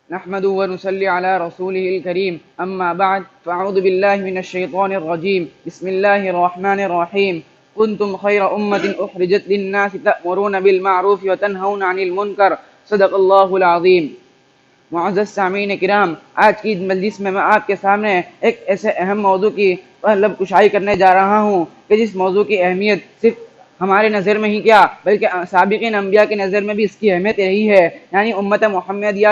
نحمده ونصلي على رسوله الكريم أما بعد فأعوذ بالله من الشيطان الرجيم بسم الله الرحمن الرحيم كنتم خير أمة أخرجت للناس تأمرون بالمعروف وتنهون عن المنكر صدق الله العظيم۔ معزز سامعین کرام، آج کی مجلس میں آپ کے سامنے ایک ایسے اہم موضوع کی لب کشائی کرنے جا رہا ہوں کہ جس موضوع کی اہمیت صرف ہمارے نظر میں ہی کیا بلکہ سابقین انبیاء کی نظر میں بھی اس کی اہمیت رہی ہے، یعنی امت محمدیہ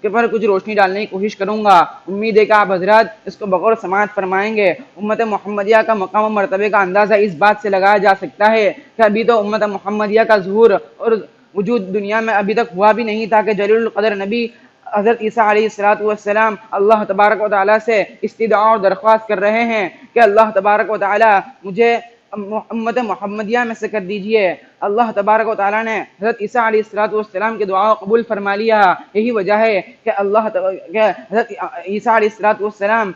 کے پر کچھ روشنی ڈالنے کی کوشش کروں گا۔ امید ہے کہ آپ حضرات اس کو بغور سماعت فرمائیں گے۔ امت محمدیہ کا مقام و مرتبے کا اندازہ اس بات سے لگایا جا سکتا ہے کہ ابھی تو امت محمدیہ کا ظہور اور وجود دنیا میں ابھی تک ہوا بھی نہیں تھا کہ جلیل القدر نبی حضرت عیسیٰ علیہ السلام اللہ تبارک و تعالیٰ سے استدعا اور درخواست کر رہے ہیں کہ اللہ تبارک و تعالیٰ مجھے امت محمدیہ میں سے کر دیجئے۔ اللہ تبارک و تعالیٰ نے حضرت عیسیٰ علیہ السلام کی دعا قبول فرما لیا۔ یہی وجہ ہے کہ حضرت عیسیٰ علیہ السلام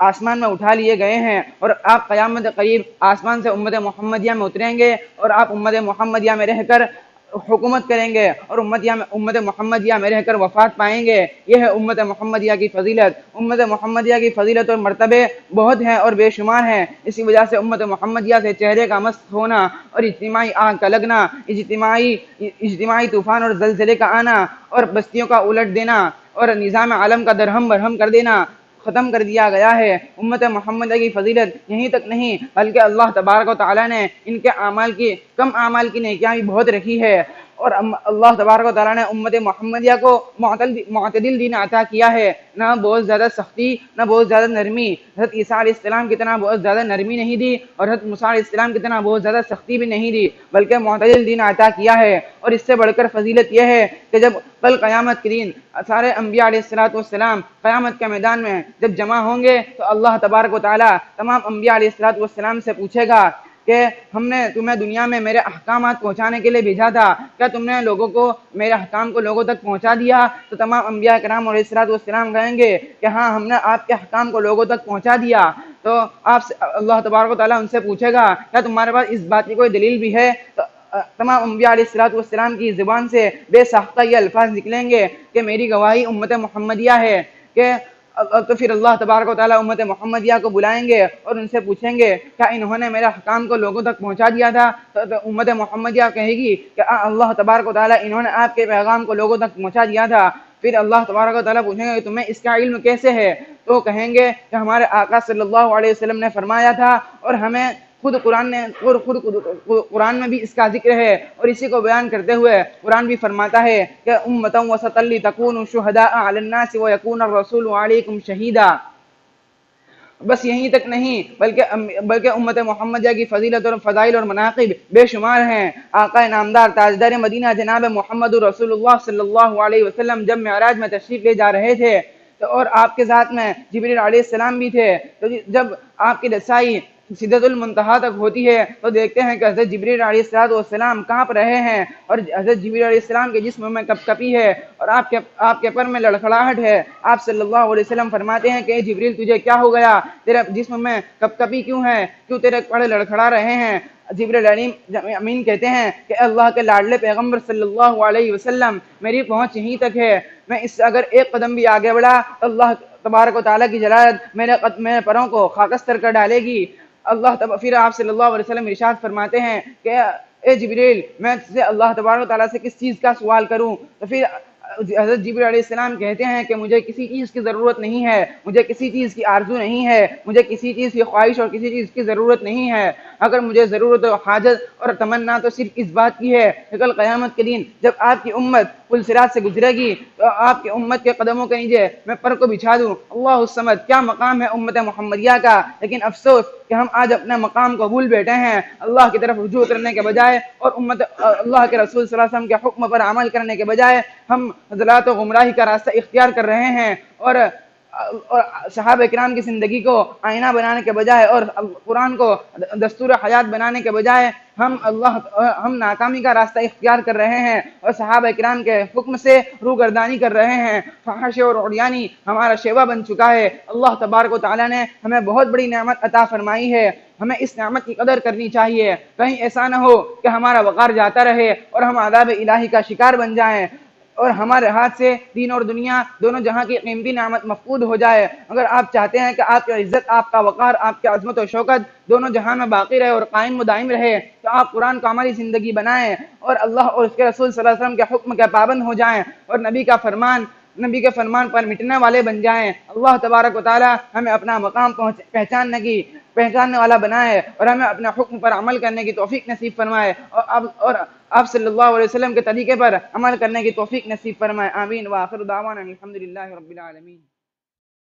آسمان میں اٹھا لیے گئے ہیں اور آپ قیامت قریب آسمان سے امت محمدیہ میں اتریں گے اور آپ امت محمدیہ میں رہ کر حکومت کریں گے اور امت محمدیہ میں رہ کر وفات پائیں گے۔ یہ ہے امت محمدیہ کی فضیلت۔ امت محمدیہ کی فضیلت اور مرتبے بہت ہیں اور بے شمار ہیں۔ اسی وجہ سے امت محمدیہ سے چہرے کا مست ہونا اور اجتماعی آگ کا لگنا، اجتماعی طوفان اور زلزلے کا آنا اور بستیوں کا الٹ دینا اور نظام عالم کا درہم برہم کر دینا ختم کر دیا گیا ہے۔ امت محمدیہ کی فضیلت یہیں تک نہیں بلکہ اللہ تبارک و تعالیٰ نے ان کے کم اعمال کی نیکیاں بھی بہت رکھی ہے، اور اللہ تبارک و تعالیٰ نے امت محمدیہ کو معتدل دین عطا کیا ہے، نہ بہت زیادہ سختی نہ بہت زیادہ نرمی۔ حضرت عیسیٰ علیہ السلام کی طرح بہت زیادہ نرمی نہیں دی اور حضرت موسیٰ علیہ السلام کی طرح بہت زیادہ سختی بھی نہیں دی، بلکہ معتدل دین عطا کیا ہے۔ اور اس سے بڑھ کر فضیلت یہ ہے کہ جب کل قیامت کے دن سارے انبیاء علیہ السلام قیامت کے میدان میں جب جمع ہوں گے تو اللہ تبارک و تعالیٰ تمام انبیاء علیہ السلام سے پوچھے گا کہ ہم نے تمہیں دنیا میں میرے احکامات پہنچانے کے لیے بھیجا تھا، کیا تم نے میرے احکام کو لوگوں تک پہنچا دیا؟ تو تمام انبیاء کرام علیہ السلام کہیں گے کہ ہاں ہم نے آپ کے احکام کو لوگوں تک پہنچا دیا۔ تو اللہ تبارک و تعالیٰ ان سے پوچھے گا کیا تمہارے پاس اس بات کی کوئی دلیل بھی ہے؟ تو تمام انبیاء علیہ السلام کی زبان سے بے ساختہ یہ الفاظ نکلیں گے کہ میری گواہی امت محمدیہ ہے کہ تو پھر اللہ تبارک و تعالیٰ امت محمدیہ کو بلائیں گے اور ان سے پوچھیں گے کیا انہوں نے میرے احکام کو لوگوں تک پہنچا دیا تھا؟ تو امت محمدیہ کہے گی کہ اللہ تبارک و تعالیٰ انہوں نے آپ کے پیغام کو لوگوں تک پہنچا دیا تھا۔ پھر اللہ تبارک و تعالیٰ پوچھیں گے کہ تمہیں اس کا علم کیسے ہے؟ تو کہیں گے کہ ہمارے آقا صلی اللہ علیہ وسلم نے فرمایا تھا اور ہمیں خود قرآن میں بھی اس کا ذکر ہے، اور اسی کو بیان کرتے ہوئے قرآن بھی فرماتا ہے کہ امۃ وسطا لتکونوا شہداء علی الناس ویکون الرسول علیکم شہیدا۔ بس یہیں تک نہیں بلکہ امت محمدیہ کی فضیلت اور فضائل اور مناقب بے شمار ہیں۔ آقا نامدار تاجدار مدینہ جناب محمد رسول اللہ صلی اللہ علیہ وسلم جب معراج میں تشریف لے جا رہے تھے اور آپ کے ساتھ میں جبریل علیہ السلام بھی تھے، تو جب آپ کی رسائی سدرۃ المنتہا تک ہوتی ہے تو دیکھتے ہیں کہ حضرت جبریل علیہ السلام کانپ رہے ہیں اور حضرت جبریل علیہ السلام کے جسم میں کپکپی ہے اور آپ کے پر میں لڑکھڑاہٹ ہے۔ آپ صلی اللہ علیہ وسلم فرماتے ہیں کہ جبریل تجھے کیا ہو گیا؟ تیرے جسم میں کپکپی کیوں ہے؟ کیوں تیرے پر لڑکھڑا رہے ہیں؟ جبریل امین کہتے ہیں کہ اللہ کے لاڈلے پیغمبر صلی اللہ علیہ وسلم میری پہنچ یہیں تک ہے، میں اس سے اگر ایک قدم بھی آگے بڑھا تو اللہ تبارک و تعالیٰ کی جلالت میرے پروں کو خاکستر کر ڈالے گی۔ پھر آپ صلی اللہ علیہ وسلم ارشاد فرماتے ہیں کہ اے جبریل میں سے اللہ تبارک و تعالیٰ سے کس چیز کا سوال کروں؟ تو پھر حضرت جبریل علیہ السلام کہتے ہیں کہ مجھے کسی چیز کی ضرورت نہیں ہے، مجھے کسی چیز کی آرزو نہیں ہے، مجھے کسی چیز کی خواہش اور کسی چیز کی ضرورت نہیں ہے۔ اگر مجھے ضرورت و حاجت اور تمنا تو صرف اس بات کی ہے کہ کل قیامت کے دن جب آپ کی امت پل صراط سے گزرے گی تو آپ کی امت کے قدموں کے نیچے میں پر کو بچھا دوں۔ اللہ الصمد، کیا مقام ہے امت محمدیہ کا! لیکن افسوس کہ ہم آج اپنے مقام کو بھول بیٹھے ہیں، اللہ کی طرف رجوع کرنے کے بجائے اور اللہ کے رسول صلی اللہ علیہ وسلم کے حکم پر عمل کرنے کے بجائے ہم ضلالت و گمراہی کا راستہ اختیار کر رہے ہیں، اور صحابہ کرام کی زندگی کو آئینہ بنانے کے بجائے اور قرآن کو دستور حیات بنانے کے بجائے ہم ناکامی کا راستہ اختیار کر رہے ہیں اور صحابہ کرام کے حکم سے روگردانی کر رہے ہیں۔ فحش اور عریانی ہمارا شیوا بن چکا ہے۔ اللہ تبارک و تعالیٰ نے ہمیں بہت بڑی نعمت عطا فرمائی ہے، ہمیں اس نعمت کی قدر کرنی چاہیے۔ کہیں ایسا نہ ہو کہ ہمارا وقار جاتا رہے اور ہم عذاب الہی کا شکار بن جائیں۔ اور ہمارے ہاتھ سے دین اور دنیا دونوں جہاں کی قیمتی نعمت مفقود ہو جائے۔ اگر آپ چاہتے ہیں کہ آپ کی عزت، آپ کا وقار، آپ کی عظمت و شوکت دونوں جہاں میں باقی رہے اور قائم و دائم رہے تو آپ قرآن کو عملی زندگی بنائیں اور اللہ اور اس کے رسول صلی اللہ علیہ وسلم کے حکم کے پابند ہو جائیں اور نبی کے فرمان پر مٹنے والے بن جائیں۔ اللہ تبارک و تعالی ہمیں اپنا مقام پہچاننے والا بنائے اور ہمیں اپنے حکم پر عمل کرنے کی توفیق نصیب فرمائے اور آپ صلی اللہ علیہ وسلم کے طریقے پر عمل کرنے کی توفیق نصیب فرمائے۔ آمین۔ وآخر دعوانا الحمدللہ رب العالمین۔